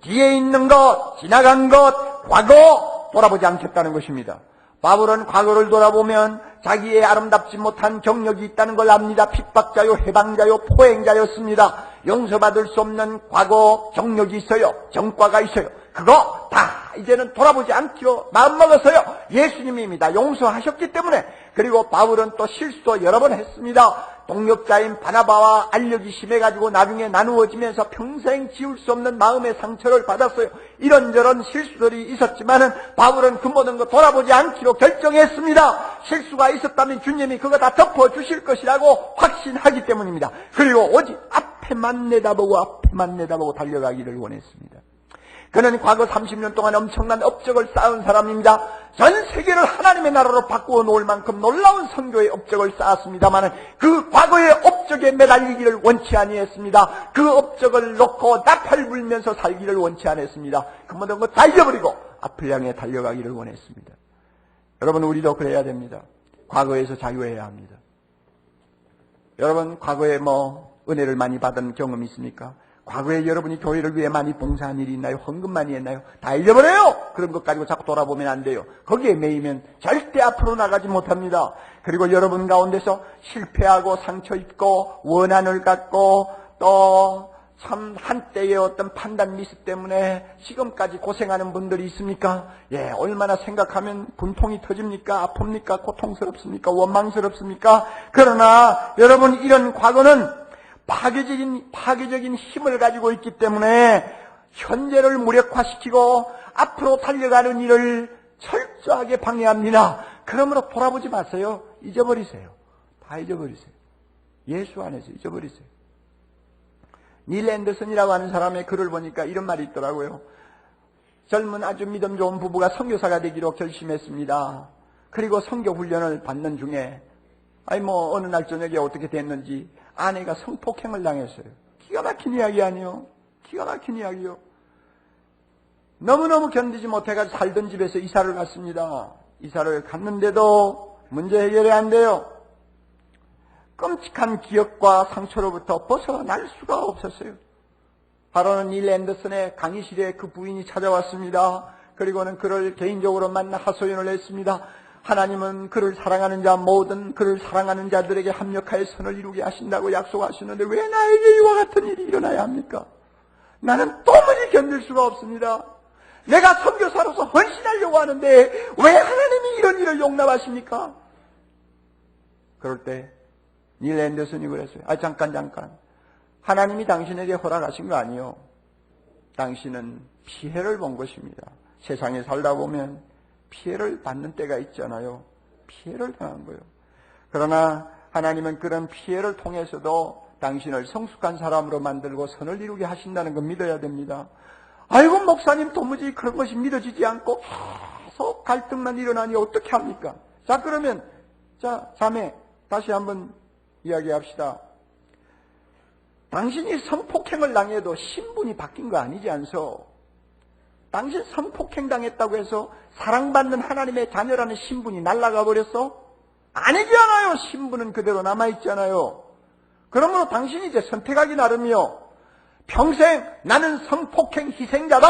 뒤에 있는 것, 지나간 것, 과거 돌아보지 않겠다는 것입니다. 바울은 과거를 돌아보면 자기의 아름답지 못한 경력이 있다는 걸 압니다. 핍박자요, 해방자요, 포행자였습니다. 용서받을 수 없는 과거 경력이 있어요. 전과가 있어요. 그거 다 이제는 돌아보지 않기로 마음먹었어요. 예수님입니다. 용서하셨기 때문에. 그리고 바울은 또 실수도 여러 번 했습니다. 동역자인 바나바와 알력이 심해가지고 나중에 나누어지면서 평생 지울 수 없는 마음의 상처를 받았어요. 이런저런 실수들이 있었지만은 바울은 그 모든 거 돌아보지 않기로 결정했습니다. 실수가 있었다면 주님이 그거 다 덮어주실 것이라고 확신하기 때문입니다. 그리고 오직 앞에만 내다보고 달려가기를 원했습니다. 그는 과거 30년 동안 엄청난 업적을 쌓은 사람입니다. 전 세계를 하나님의 나라로 바꾸어 놓을 만큼 놀라운 선교의 업적을 쌓았습니다만 그 과거의 업적에 매달리기를 원치 아니했습니다. 그 업적을 놓고 나팔 불면서 살기를 원치 않았습니다. 그 모든 거 다 잊어버리고 앞을 향해 달려가기를 원했습니다. 여러분, 우리도 그래야 됩니다. 과거에서 자유해야 합니다. 여러분, 과거에 은혜를 많이 받은 경험이 있습니까? 과거에 여러분이 교회를 위해 많이 봉사한 일이 있나요? 헌금 많이 했나요? 다 잃어버려요. 그런 것 가지고 자꾸 돌아보면 안 돼요. 거기에 매이면 절대 앞으로 나가지 못합니다. 그리고 여러분 가운데서 실패하고 상처 입고 원한을 갖고 또 참 한때의 어떤 판단 미스 때문에 지금까지 고생하는 분들이 있습니까? 예, 얼마나 생각하면 분통이 터집니까? 아픕니까? 고통스럽습니까? 원망스럽습니까? 그러나 여러분, 이런 과거는 파괴적인 힘을 가지고 있기 때문에 현재를 무력화시키고 앞으로 달려가는 일을 철저하게 방해합니다. 그러므로 돌아보지 마세요. 잊어버리세요. 다 잊어버리세요. 예수 안에서 잊어버리세요. 닐 앤더슨이라고 하는 사람의 글을 보니까 이런 말이 있더라고요. 젊은 아주 믿음 좋은 부부가 선교사가 되기로 결심했습니다. 그리고 선교 훈련을 받는 중에 어느 날 저녁에 어떻게 됐는지 아내가 성폭행을 당했어요. 기가 막힌 이야기 아니요? 기가 막힌 이야기요. 너무너무 견디지 못해가지고 살던 집에서 이사를 갔습니다. 이사를 갔는데도 문제 해결이 안 돼요. 끔찍한 기억과 상처로부터 벗어날 수가 없었어요. 바로는 닐 앤더슨의 강의실에 그 부인이 찾아왔습니다. 그리고는 그를 개인적으로 만나 하소연을 했습니다. 하나님은 그를 사랑하는 자, 모든 그를 사랑하는 자들에게 합력하여 선을 이루게 하신다고 약속하시는데 왜 나에게 이와 같은 일이 일어나야 합니까? 나는 도무지 견딜 수가 없습니다. 내가 선교사로서 헌신하려고 하는데 왜 하나님이 이런 일을 용납하십니까? 그럴 때 닐 앤더슨이 그랬어요. 잠깐. 하나님이 당신에게 허락하신 거 아니요. 당신은 피해를 본 것입니다. 세상에 살다 보면 피해를 받는 때가 있잖아요. 피해를 당한 거예요. 그러나 하나님은 그런 피해를 통해서도 당신을 성숙한 사람으로 만들고 선을 이루게 하신다는 걸 믿어야 됩니다. 아이고, 목사님, 도무지 그런 것이 믿어지지 않고 계속 갈등만 일어나니 어떻게 합니까? 자, 그러면 자매 다시 한번 이야기합시다. 당신이 성폭행을 당해도 신분이 바뀐 거 아니지 않소? 당신 성폭행 당했다고 해서 사랑받는 하나님의 자녀라는 신분이 날아가 버렸어? 아니지 않아요. 신분은 그대로 남아있잖아요. 그러므로 당신이 이제 선택하기 나름이요. 평생 나는 성폭행 희생자다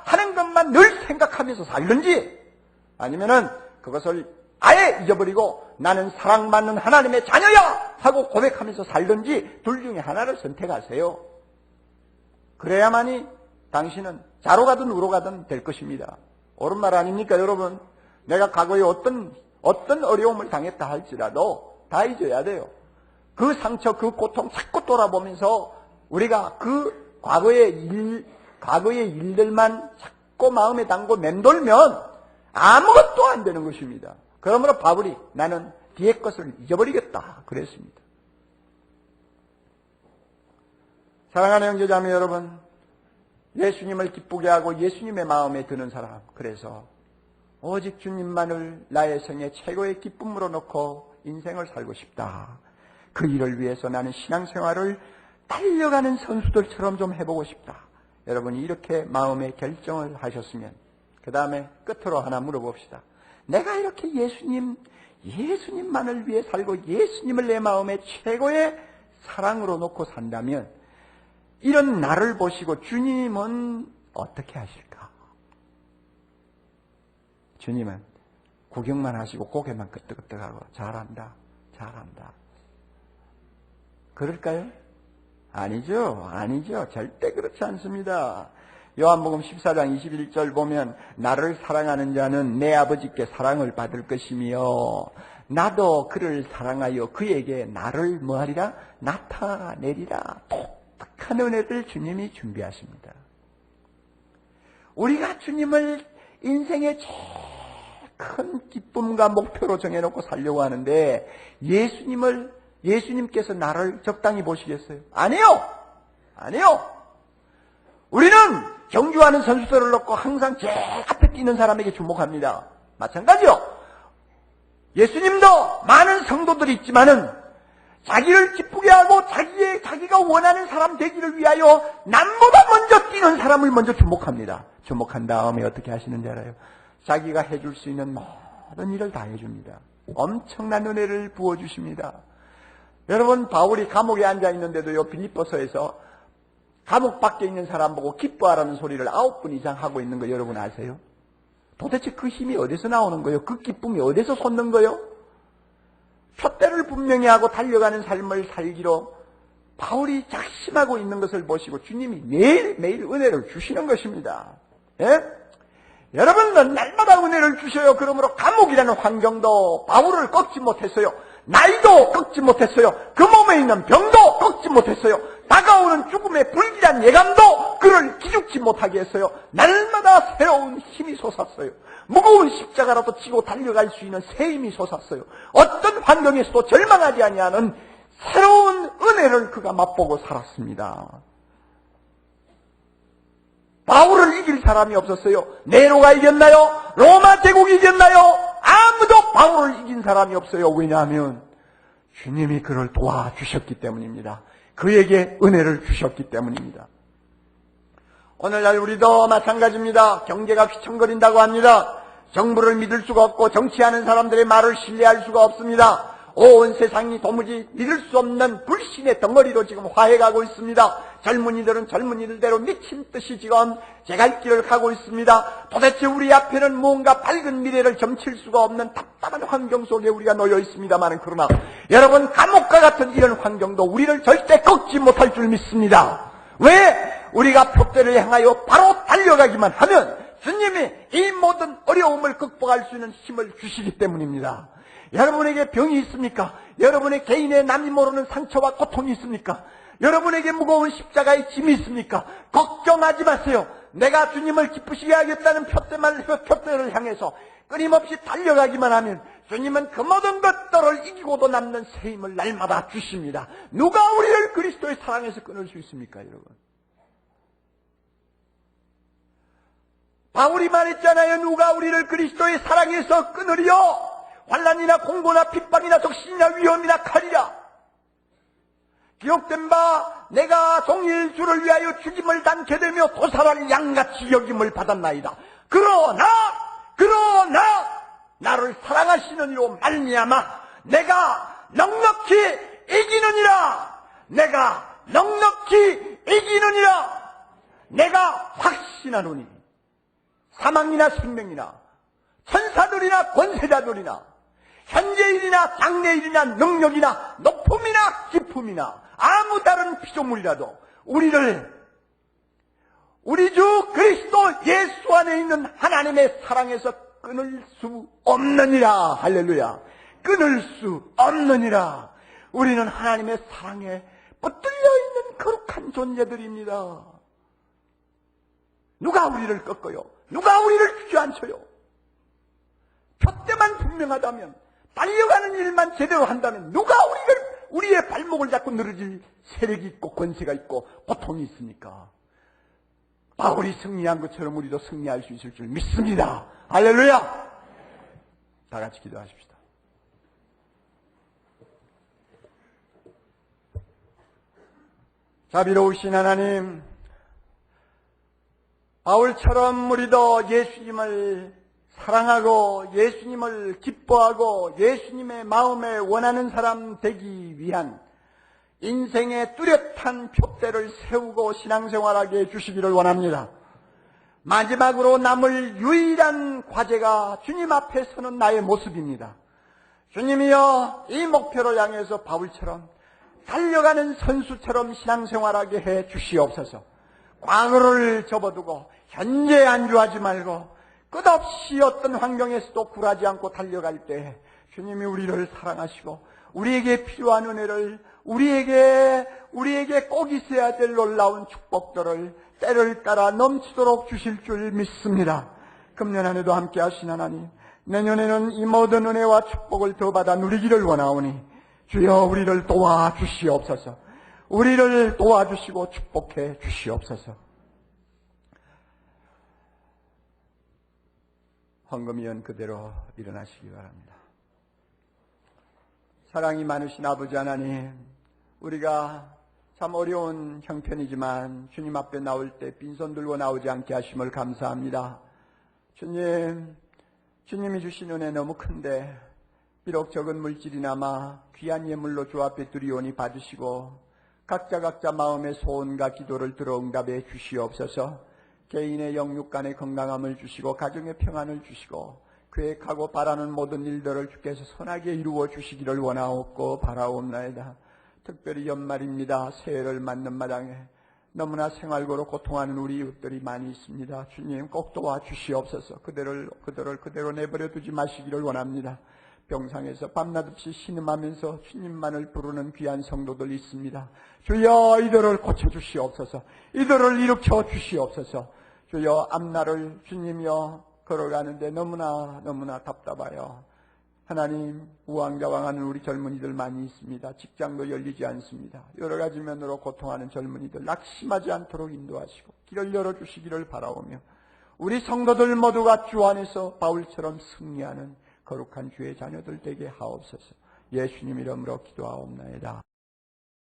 하는 것만 늘 생각하면서 살든지, 아니면은 그것을 아예 잊어버리고 나는 사랑받는 하나님의 자녀야 하고 고백하면서 살든지, 둘 중에 하나를 선택하세요. 그래야만이 당신은 자로 가든 우로 가든 될 것입니다. 옳은 말 아닙니까, 여러분? 내가 과거에 어떤 어려움을 당했다 할지라도 다 잊어야 돼요. 그 상처, 그 고통 자꾸 돌아보면서 우리가 그 과거의 일들만 자꾸 마음에 담고 맴돌면 아무것도 안 되는 것입니다. 그러므로 바울이 나는 뒤의 것을 잊어버리겠다 그랬습니다. 사랑하는 형제자매 여러분, 예수님을 기쁘게 하고 예수님의 마음에 드는 사람, 그래서 오직 주님만을 나의 생애 최고의 기쁨으로 놓고 인생을 살고 싶다. 그 일을 위해서 나는 신앙생활을 달려가는 선수들처럼 좀 해보고 싶다. 여러분이 이렇게 마음의 결정을 하셨으면 그 다음에 끝으로 하나 물어봅시다. 내가 이렇게 예수님만을 위해 살고 예수님을 내 마음의 최고의 사랑으로 놓고 산다면 이런 나를 보시고 주님은 어떻게 하실까? 주님은 구경만 하시고 고개만 끄덕끄덕하고 잘한다, 잘한다. 그럴까요? 아니죠. 아니죠. 절대 그렇지 않습니다. 요한복음 14장 21절 보면 나를 사랑하는 자는 내 아버지께 사랑을 받을 것이며 나도 그를 사랑하여 그에게 나를 뭐하리라? 나타내리라. 독특한 은혜를 주님이 준비하십니다. 우리가 주님을 인생의 제일 큰 기쁨과 목표로 정해놓고 살려고 하는데 예수님께서 나를 적당히 보시겠어요? 아니요! 아니요! 우리는 경주하는 선수들을 놓고 항상 제일 앞에 뛰는 사람에게 주목합니다. 마찬가지요. 예수님도 많은 성도들이 있지만은 자기를 기쁘게 하고 자기가 원하는 사람 되기를 위하여 남보다 먼저 뛰는 사람을 먼저 주목합니다. 주목한 다음에 어떻게 하시는지 알아요? 자기가 해줄 수 있는 모든 일을 다 해줍니다. 엄청난 은혜를 부어주십니다. 여러분, 바울이 감옥에 앉아있는데도요, 빌립보서에서 감옥 밖에 있는 사람 보고 기뻐하라는 소리를 9분 이상 하고 있는 거 여러분 아세요? 도대체 그 힘이 어디서 나오는 거예요? 그 기쁨이 어디서 솟는 거예요? 푯대를 분명히 하고 달려가는 삶을 살기로 바울이 작심하고 있는 것을 보시고 주님이 매일매일 은혜를 주시는 것입니다. 예? 여러분은 날마다 은혜를 주셔요. 그러므로 감옥이라는 환경도 바울을 꺾지 못했어요. 나이도 꺾지 못했어요. 그 몸에 있는 병도 꺾지 못했어요. 다가오는 죽음의 불길한 예감도 그를 기죽지 못하게 했어요. 날마다 새로운 힘이 솟았어요. 무거운 십자가라도 지고 달려갈 수 있는 새 힘이 솟았어요. 어떤 환경에서도 절망하지 아니하는 새로운 은혜를 그가 맛보고 살았습니다. 바울을 이길 사람이 없었어요. 네로가 이겼나요? 로마 제국이 이겼나요? 아무도 바울을 이긴 사람이 없어요. 왜냐하면 주님이 그를 도와주셨기 때문입니다. 그에게 은혜를 주셨기 때문입니다. 오늘날 우리도 마찬가지입니다. 경제가 휘청거린다고 합니다. 정부를 믿을 수가 없고 정치하는 사람들의 말을 신뢰할 수가 없습니다. 온 세상이 도무지 믿을 수 없는 불신의 덩어리로 지금 화해가고 있습니다. 젊은이들은 젊은이들대로 미친 듯이 지금 제갈 길을 가고 있습니다. 도대체 우리 앞에는 뭔가 밝은 미래를 점칠 수가 없는 답답한 환경 속에 우리가 놓여 있습니다만, 그러나 여러분, 감옥과 같은 이런 환경도 우리를 절대 꺾지 못할 줄 믿습니다. 왜? 우리가 표대를 향하여 바로 달려가기만 하면 주님이 이 모든 어려움을 극복할 수 있는 힘을 주시기 때문입니다. 여러분에게 병이 있습니까? 여러분의 개인의 남이 모르는 상처와 고통이 있습니까? 여러분에게 무거운 십자가의 짐이 있습니까? 걱정하지 마세요. 내가 주님을 기쁘시게 하겠다는 표대를 향해서 끊임없이 달려가기만 하면 주님은 그 모든 것들을 이기고도 남는 새 힘을 날마다 주십니다. 누가 우리를 그리스도의 사랑에서 끊을 수 있습니까, 여러분? 바울이 말했잖아요. 누가 우리를 그리스도의 사랑에서 끊으리요? 환난이나 공고나 핍박이나 적신이나 위험이나 칼이라. 기록된 바 내가 종일 주를 위하여 죽임을 당케 되며 도살할 양같이 여김을 받았나이다. 그러나 나를 사랑하시는 이로 말미암아 내가 넉넉히 이기느니라. 내가 넉넉히 이기느니라. 내가 확신하노니 사망이나 생명이나 천사들이나 권세자들이나 현재일이나 장래일이나 능력이나 높음이나 깊음이나 아무 다른 피조물이라도 우리 주 그리스도 예수 안에 있는 하나님의 사랑에서 끊을 수 없느니라. 할렐루야. 끊을 수 없느니라. 우리는 하나님의 사랑에 붙들려 있는 거룩한 존재들입니다. 누가 우리를 꺾어요? 누가 우리를 주저앉혀요? 표대만 분명하다면, 달려가는 일만 제대로 한다면 누가 우리의 발목을 잡고 늘어질 세력이 있고 권세가 있고 고통이 있습니까? 바울이 승리한 것처럼 우리도 승리할 수 있을 줄 믿습니다. 할렐루야. 다 같이 기도하십시다. 자비로우신 하나님, 바울처럼 우리도 예수님을 사랑하고 예수님을 기뻐하고 예수님의 마음에 원하는 사람 되기 위한 인생의 뚜렷한 표대를 세우고 신앙생활하게 해주시기를 원합니다. 마지막으로 남을 유일한 과제가 주님 앞에 서는 나의 모습입니다. 주님이여, 이 목표를 향해서 바울처럼 달려가는 선수처럼 신앙생활하게 해 주시옵소서. 과거를 접어두고 현재에 안주하지 말고 끝없이 어떤 환경에서도 굴하지 않고 달려갈 때 주님이 우리를 사랑하시고 우리에게 필요한 은혜를, 우리에게 꼭 있어야 될 놀라운 축복들을 때를 따라 넘치도록 주실 줄 믿습니다. 금년 한 해도 함께 하신 하나님, 내년에는 이 모든 은혜와 축복을 더 받아 누리기를 원하오니 주여 우리를 도와주시옵소서. 우리를 도와주시고 축복해 주시옵소서. 헌금위원 그대로 일어나시기 바랍니다. 사랑이 많으신 아버지 하나님, 우리가 참 어려운 형편이지만 주님 앞에 나올 때 빈손 들고 나오지 않게 하심을 감사합니다. 주님이 주신 은혜 너무 큰데 비록 적은 물질이나마 귀한 예물로 주 앞에 드리오니 받으시고 각자 마음의 소원과 기도를 들어 응답해 주시옵소서. 개인의 영육 간의 건강함을 주시고 가정의 평안을 주시고 계획하고 바라는 모든 일들을 주께서 선하게 이루어 주시기를 원하옵고 바라옵나이다. 특별히 연말입니다. 새해를 맞는 마당에 너무나 생활고로 고통하는 우리 이웃들이 많이 있습니다. 주님 꼭 도와주시옵소서. 그대로 내버려 두지 마시기를 원합니다. 병상에서 밤낮 없이 신음하면서 주님만을 부르는 귀한 성도들 있습니다. 주여 이들을 고쳐주시옵소서. 이들을 일으켜 주시옵소서. 주여 앞날을 주님이여 걸어가는데 너무나 답답하여 하나님 우왕좌왕하는 우리 젊은이들 많이 있습니다. 직장도 열리지 않습니다. 여러 가지 면으로 고통하는 젊은이들 낙심하지 않도록 인도하시고 길을 열어주시기를 바라오며 우리 성도들 모두가 주 안에서 바울처럼 승리하는 거룩한 주의 자녀들 되게 하옵소서. 예수님 이름으로 기도하옵나이다.